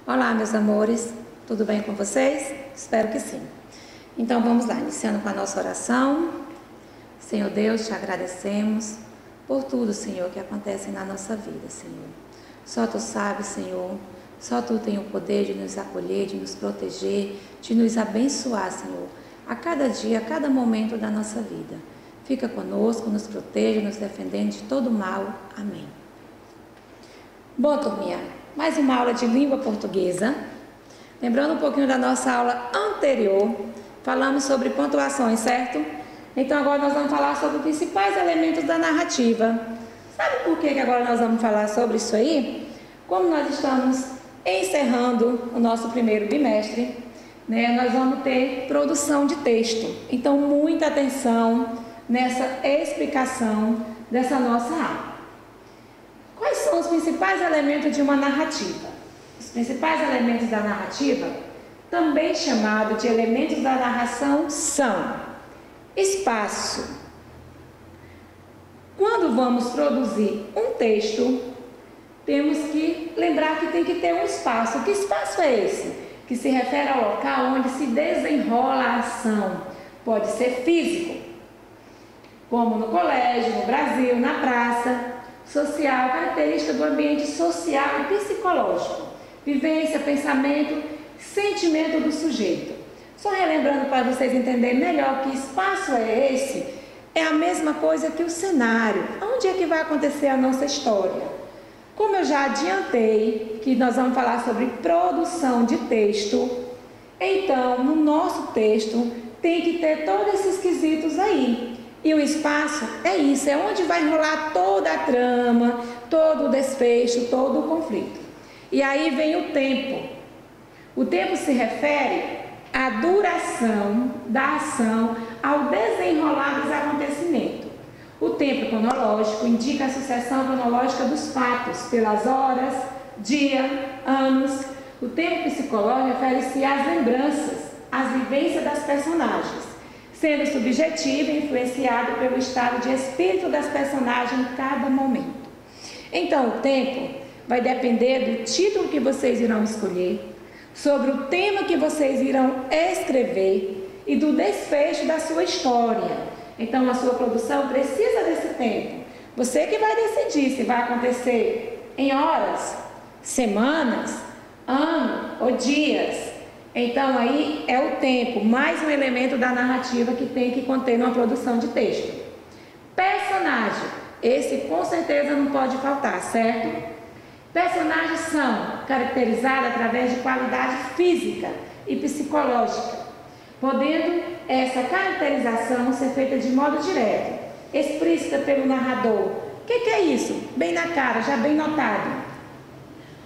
Olá, meus amores, tudo bem com vocês? Espero que sim. Então vamos lá, iniciando com a nossa oração. Senhor Deus, te agradecemos por tudo, Senhor, que acontece na nossa vida, Senhor. Só Tu sabes, Senhor, só Tu tem o poder de nos acolher, de nos proteger, de nos abençoar, Senhor, a cada dia, a cada momento da nossa vida. Fica conosco, nos proteja, nos defendendo de todo mal. Amém. Bom, turminha, mais uma aula de língua portuguesa. Lembrando um pouquinho da nossa aula anterior, falamos sobre pontuações, certo? Então agora nós vamos falar sobre os principais elementos da narrativa. Sabe por que agora nós vamos falar sobre isso aí? Como nós estamos encerrando o nosso primeiro bimestre, né, nós vamos ter produção de texto. Então muita atenção nessa explicação dessa nossa aula. Quais são os principais elementos de uma narrativa? Os principais elementos da narrativa, também chamado de elementos da narração, são espaço. Quando vamos produzir um texto, temos que lembrar que tem que ter um espaço. Que espaço é esse? Que se refere ao local onde se desenrola a ação. Pode ser físico, como no colégio, no Brasil, na praça. Social, característica do ambiente social e psicológico, vivência, pensamento, sentimento do sujeito. Só relembrando para vocês entenderem melhor que espaço é esse, é a mesma coisa que o cenário. Onde é que vai acontecer a nossa história? Como eu já adiantei que nós vamos falar sobre produção de texto, então no nosso texto tem que ter todos esses quesitos aí. E o espaço é isso, é onde vai rolar toda a trama, todo o desfecho, todo o conflito. E aí vem o tempo. O tempo se refere à duração da ação ao desenrolar dos acontecimentos. O tempo cronológico indica a sucessão cronológica dos fatos, pelas horas, dia, anos. O tempo psicológico refere-se às lembranças, às vivências das personagens, sendo subjetivo e influenciado pelo estado de espírito das personagens em cada momento. Então, o tempo vai depender do título que vocês irão escolher, sobre o tema que vocês irão escrever e do desfecho da sua história. Então, a sua produção precisa desse tempo. Você que vai decidir se vai acontecer em horas, semanas, ano ou dias. Então aí é o tempo, mais um elemento da narrativa que tem que conter numa produção de texto. Personagem, esse com certeza não pode faltar, certo? Personagens são caracterizados através de qualidade física e psicológica, podendo essa caracterização ser feita de modo direto, explícita pelo narrador. O que é isso? Bem na cara, já bem notado.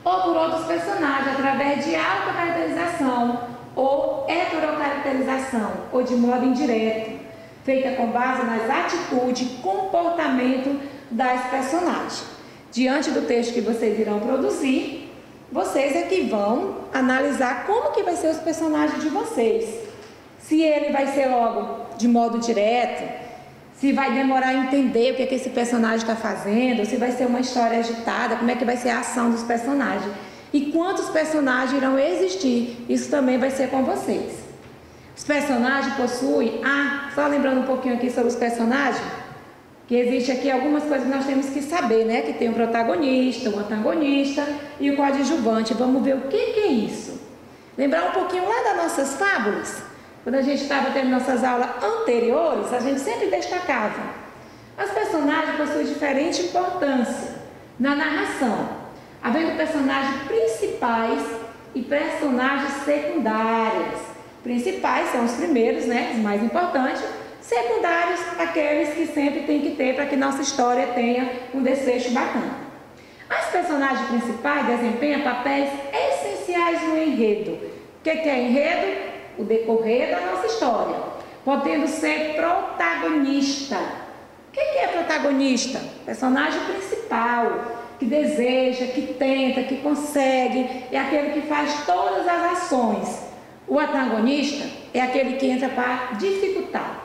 Ou por outros personagens, através de autocaracterização ou heterocaracterização, ou de modo indireto, feita com base nas atitudes e comportamento das personagens. Diante do texto que vocês irão produzir, vocês é que vão analisar como que vai ser os personagens de vocês. Se ele vai ser logo de modo direto, se vai demorar a entender o que esse personagem está fazendo, se vai ser uma história agitada, como é que vai ser a ação dos personagens. E quantos personagens irão existir, isso também vai ser com vocês. Os personagens possuem, só lembrando um pouquinho aqui sobre os personagens, que existe aqui algumas coisas que nós temos que saber, né? Que tem o protagonista, o antagonista e o coadjuvante. Vamos ver o que é isso. Lembrar um pouquinho lá das nossas fábulas? Quando a gente estava tendo nossas aulas anteriores, a gente sempre destacava. As personagens possuem diferente importância na narração, havendo personagens principais e personagens secundárias. Principais são os primeiros, né, os mais importantes. Secundários, aqueles que sempre tem que ter para que nossa história tenha um desfecho bacana. As personagens principais desempenham papéis essenciais no enredo. O que é enredo? O decorrer da nossa história, podendo ser protagonista. O que é protagonista? Personagem principal, que deseja, que tenta, que consegue, é aquele que faz todas as ações. O antagonista é aquele que entra para dificultar,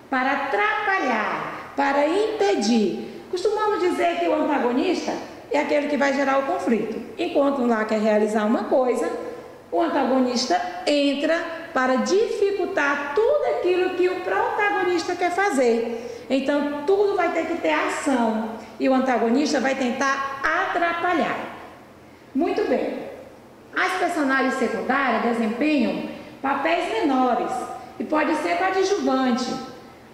para atrapalhar, para impedir. Costumamos dizer que o antagonista é aquele que vai gerar o conflito. Enquanto um lá quer realizar uma coisa, o antagonista entra para dificultar tudo aquilo que o protagonista quer fazer. Então, tudo vai ter que ter ação e o antagonista vai tentar atrapalhar. Muito bem. As personagens secundárias desempenham papéis menores e pode ser coadjuvante.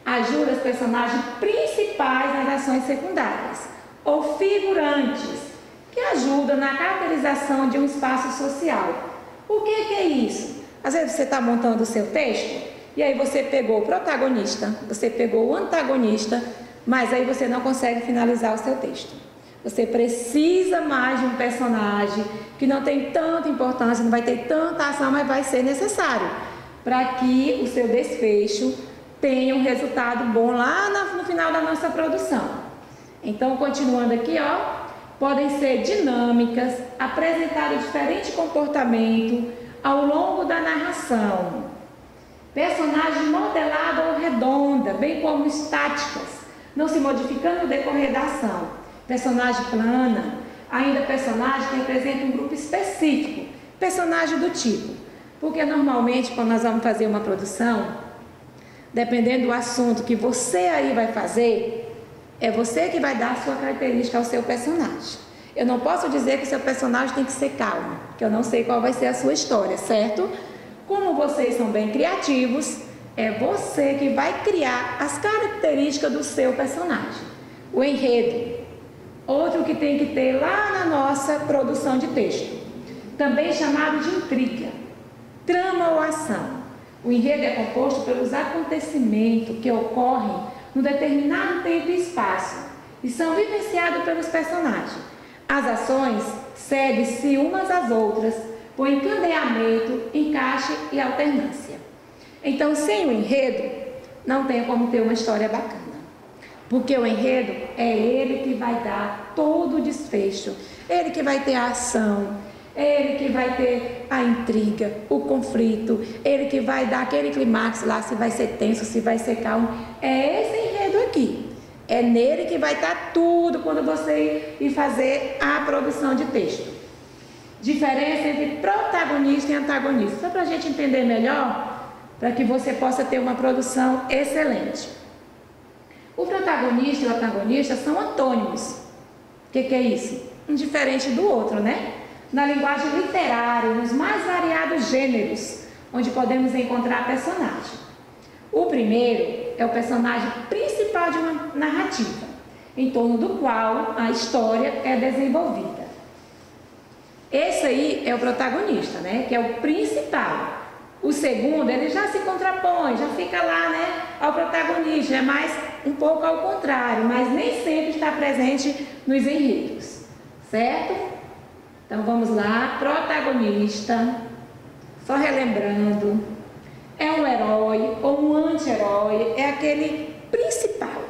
Ajuda os personagens principais nas ações secundárias ou figurantes, que ajudam na caracterização de um espaço social. O que é isso? Às vezes você está montando o seu texto e aí você pegou o protagonista, você pegou o antagonista, mas aí você não consegue finalizar o seu texto. Você precisa mais de um personagem que não tem tanta importância, não vai ter tanta ação, mas vai ser necessário para que o seu desfecho tenha um resultado bom lá no final da nossa produção. Então, continuando aqui, ó, podem ser dinâmicas, apresentar diferente comportamento ao longo da narração. Personagem modelada ou redonda, bem como estáticas, não se modificando no decorrer da ação. Personagem plana, ainda personagem que representa um grupo específico, personagem do tipo. Porque normalmente quando nós vamos fazer uma produção, dependendo do assunto que você aí vai fazer, é você que vai dar a sua característica ao seu personagem. Eu não posso dizer que o seu personagem tem que ser calmo, que eu não sei qual vai ser a sua história, certo? Como vocês são bem criativos, é você que vai criar as características do seu personagem. O enredo. Outro que tem que ter lá na nossa produção de texto, também chamado de intriga, trama ou ação. O enredo é composto pelos acontecimentos que ocorrem num determinado tempo e espaço e são vivenciados pelos personagens. As ações seguem-se umas às outras por encadeamento, encaixe e alternância. Então, sem o enredo, não tem como ter uma história bacana. Porque o enredo é ele que vai dar todo o desfecho, ele que vai ter a ação, ele que vai ter a intriga, o conflito, ele que vai dar aquele clímax lá, se vai ser tenso, se vai ser calmo. É esse enredo aqui. É nele que vai estar tudo quando você ir fazer a produção de texto. Diferença entre protagonista e antagonista. Só para a gente entender melhor, para que você possa ter uma produção excelente. O protagonista e o antagonista são antônimos. O que é isso? Um diferente do outro, né? Na linguagem literária, nos mais variados gêneros, onde podemos encontrar personagem. O primeiro é o personagem principal de uma narrativa, em torno do qual a história é desenvolvida. Esse aí é o protagonista, né? Que é o principal. O segundo, ele já se contrapõe, já fica lá, né, ao protagonista, é mais um pouco ao contrário, mas nem sempre está presente nos enredos, certo? Então vamos lá, protagonista, só relembrando, é um herói ou um anti-herói, é aquele principal.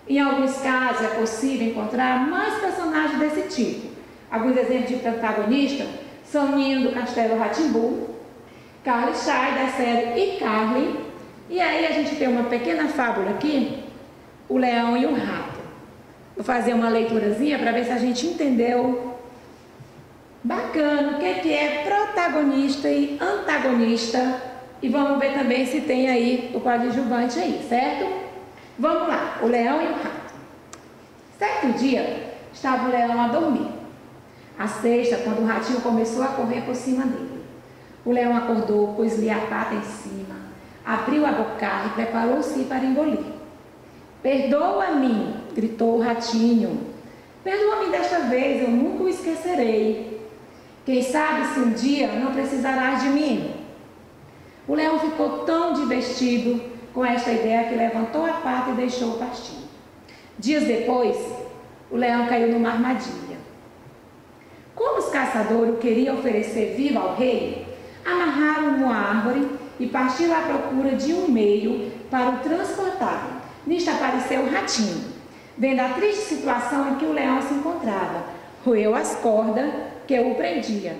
Em alguns casos é possível encontrar mais personagens desse tipo. Alguns exemplos de protagonista são Nino do Castelo Rá-Tim-Bum, Carly Shy da série iCarly, e aí a gente tem uma pequena fábula aqui, o leão e o rato. Vou fazer uma leiturazinha para ver se a gente entendeu bacana o que é protagonista e antagonista, e vamos ver também se tem aí o coadjuvante aí, certo? Vamos lá, o leão e o rato. Certo dia, estava o leão a dormir. À sexta, quando o ratinho começou a correr por cima dele. O leão acordou, pôs-lhe a pata em cima, abriu a boca e preparou-se para engolir. "Perdoa-me", gritou o ratinho. "Perdoa-me desta vez, eu nunca o esquecerei. Quem sabe se um dia não precisarás de mim." O leão ficou tão divertido com esta ideia que levantou a pata e deixou partir. Dias depois, o leão caiu numa armadilha. Como os caçadores o queriam oferecer vivo ao rei, amarraram-no numa árvore e partiram à procura de um meio para o transportar. Nisto apareceu o ratinho. Vendo a triste situação em que o leão se encontrava, roeu as cordas que o prendiam.